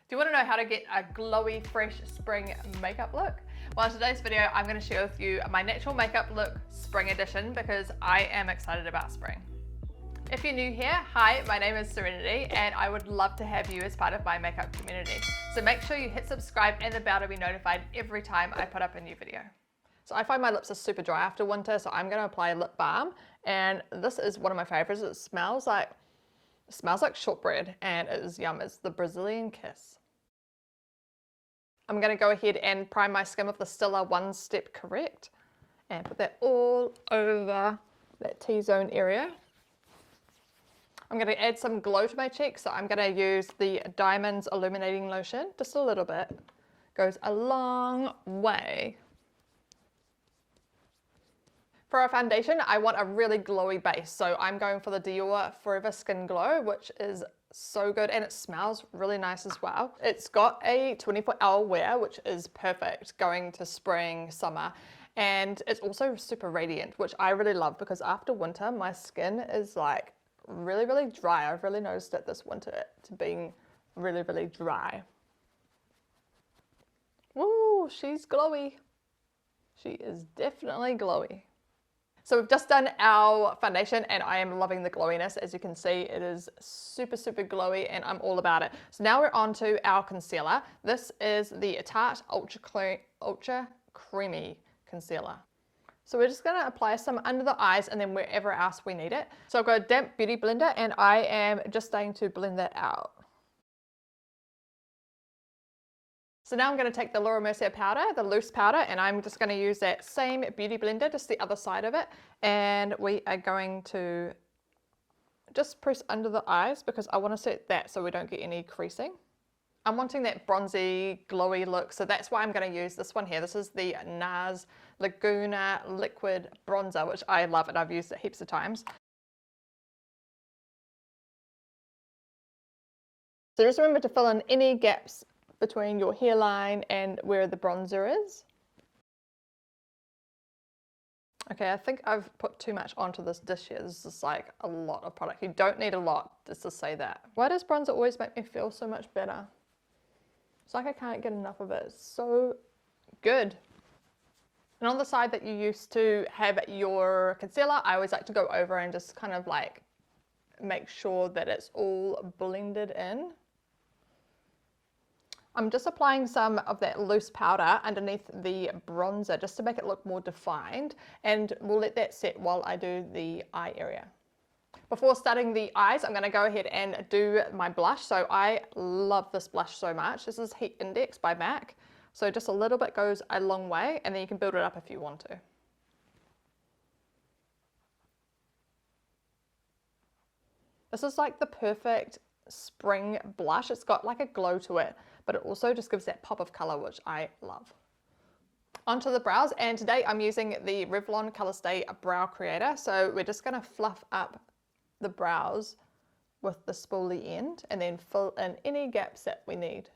Do you want to know how to get a glowy, fresh spring makeup look? Well, in today's video, I'm going to share with you my natural makeup look spring edition because I am excited about spring. If you're new here, hi, my name is Serenity and I would love to have you as part of my makeup community. So make sure you hit subscribe and the bell to be notified every time I put up a new video. So I find my lips are super dry after winter, so I'm going to apply lip balm, and this is one of my favorites. It smells like shortbread and it is yum. It's the Brazilian Kiss. I'm going to go ahead and prime my skin with the Stilla One Step Correct and put that all over that T-zone area. I'm going to add some glow to my cheeks, so I'm going to use the Diamonds Illuminating Lotion, just a little bit. Goes a long way. For our foundation, I want a really glowy base, so I'm going for the Dior Forever Skin Glow, which is so good and it smells really nice as well. It's got a 24-hour wear, which is perfect going to spring, summer, and it's also super radiant, which I really love because after winter, my skin is like really, really dry. I've really noticed it this winter to being really, really dry. Woo, she's glowy. She is definitely glowy. So we've just done our foundation and I am loving the glowiness. As you can see, it is super, super glowy and I'm all about it. So now we're on to our concealer. This is the Tarte Ultra Creamy Concealer. So we're just gonna apply some under the eyes and then wherever else we need it. So I've got a damp beauty blender and I am just starting to blend that out. So now I'm going to take the Laura Mercier powder, the loose powder, and I'm just going to use that same beauty blender, just the other side of it. And we are going to just press under the eyes because I want to set that so we don't get any creasing. I'm wanting that bronzy, glowy look, so that's why I'm going to use this one here. This is the Nars Laguna Liquid Bronzer, which I love and I've used it heaps of times. So just remember to fill in any gaps between your hairline and where the bronzer is. Okay, I think I've put too much onto this dish here. This is like a lot of product. You don't need a lot, just to say that. Why does bronzer always make me feel so much better? It's like I can't get enough of it. It's so good. And on the side that you used to have your concealer, I always like to go over and just kind of like make sure that it's all blended in. I'm just applying some of that loose powder underneath the bronzer just to make it look more defined, and we'll let that set while I do the eye area. Before starting the eyes, I'm going to go ahead and do my blush. So I love this blush so much. This is Heat Index by MAC. So just a little bit goes a long way, and then you can build it up if you want to. This is like the perfect spring blush. It's got like a glow to it, but it also just gives that pop of color, which I love. Onto the brows, and today I'm using the Revlon Color Stay Brow Creator. So we're just going to fluff up the brows with the spoolie end and then fill in any gaps that we need.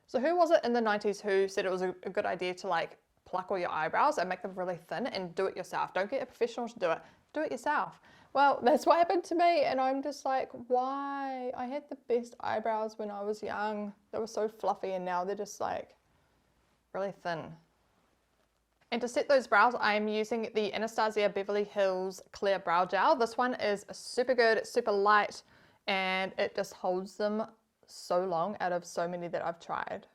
So who was it in the 90s who said it was a good idea to like pluck all your eyebrows and make them really thin and do it yourself? Don't get a professional to do it yourself. Well, that's what happened to me, and I'm just like, why? I had the best eyebrows when I was young. They were so fluffy and now they're just like really thin. And to set those brows, I'm using the Anastasia Beverly Hills Clear Brow Gel. This one is super good, it's super light, and it just holds them so long out of so many that I've tried.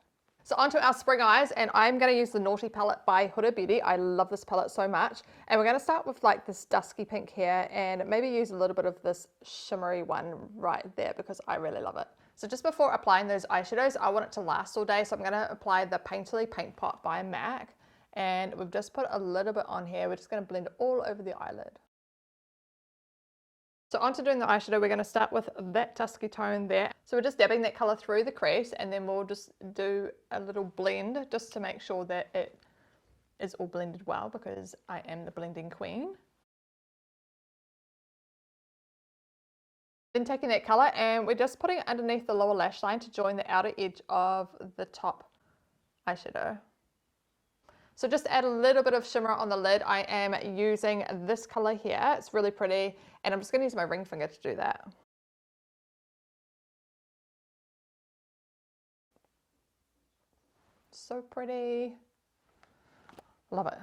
So onto our spring eyes, and I'm going to use the Naughty palette by Huda Beauty. I love this palette so much. And we're going to start with like this dusky pink here and maybe use a little bit of this shimmery one right there because I really love it. So just before applying those eyeshadows, I want it to last all day. So I'm going to apply the Painterly Paint Pot by MAC. And we've just put a little bit on here. We're just going to blend it all over the eyelid. So onto doing the eyeshadow, we're going to start with that dusky tone there. So we're just dabbing that colour through the crease, and then we'll just do a little blend just to make sure that it is all blended well because I am the blending queen. Then taking that colour and we're just putting it underneath the lower lash line to join the outer edge of the top eyeshadow. So just add a little bit of shimmer on the lid. I am using this color here. It's really pretty. And I'm just gonna use my ring finger to do that. So pretty. Love it.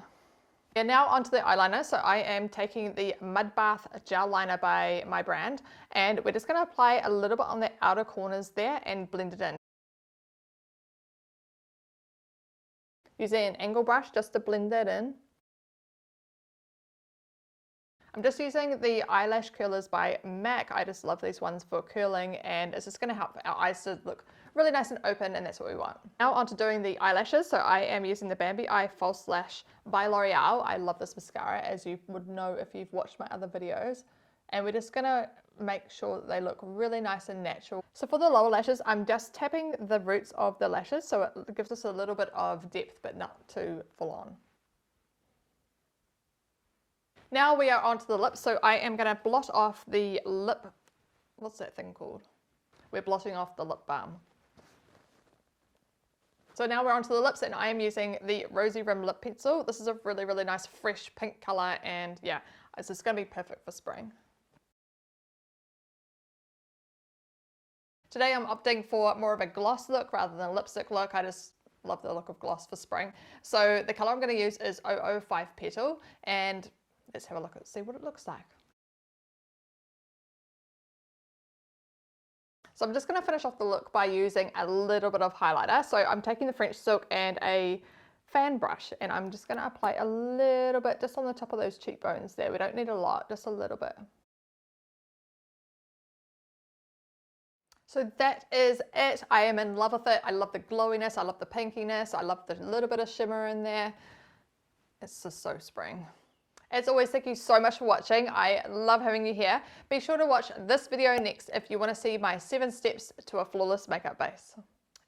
Yeah, now onto the eyeliner. So I am taking the Mud Bath Gel Liner by my brand. And we're just gonna apply a little bit on the outer corners there and blend it in. Using an angle brush just to blend that in. I'm just using the eyelash curlers by MAC. I just love these ones for curling, and it's just going to help our eyes to look really nice and open, and that's what we want. Now on to doing the eyelashes. So I am using the Bambi Eye False Lash by L'Oreal. I love this mascara, as you would know if you've watched my other videos. And we're just going to make sure that they look really nice and natural. So for the lower lashes, I'm just tapping the roots of the lashes, so it gives us a little bit of depth, but not too full on. Now we are onto the lips, so I am going to blot off the lip, what's that thing called? We're blotting off the lip balm. So now we're onto the lips, and I am using the Rosy Rim Lip Pencil. This is a really, really nice fresh pink color, and yeah, it's just going to be perfect for spring. Today I'm opting for more of a gloss look rather than a lipstick look. I just love the look of gloss for spring. So the color I'm going to use is 005 Petal, and let's have a look and see what it looks like. So I'm just going to finish off the look by using a little bit of highlighter. So I'm taking the French Silk and a fan brush, and I'm just going to apply a little bit just on the top of those cheekbones there. We don't need a lot, just a little bit. So that is it. I am in love with it. I love the glowiness. I love the pinkiness. I love the little bit of shimmer in there. It's just so spring. As always, thank you so much for watching. I love having you here. Be sure to watch this video next if you want to see my 7 steps to a flawless makeup base.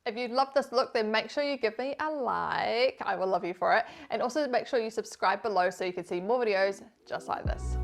If you love this look, then make sure you give me a like. I will love you for it. And also make sure you subscribe below so you can see more videos just like this.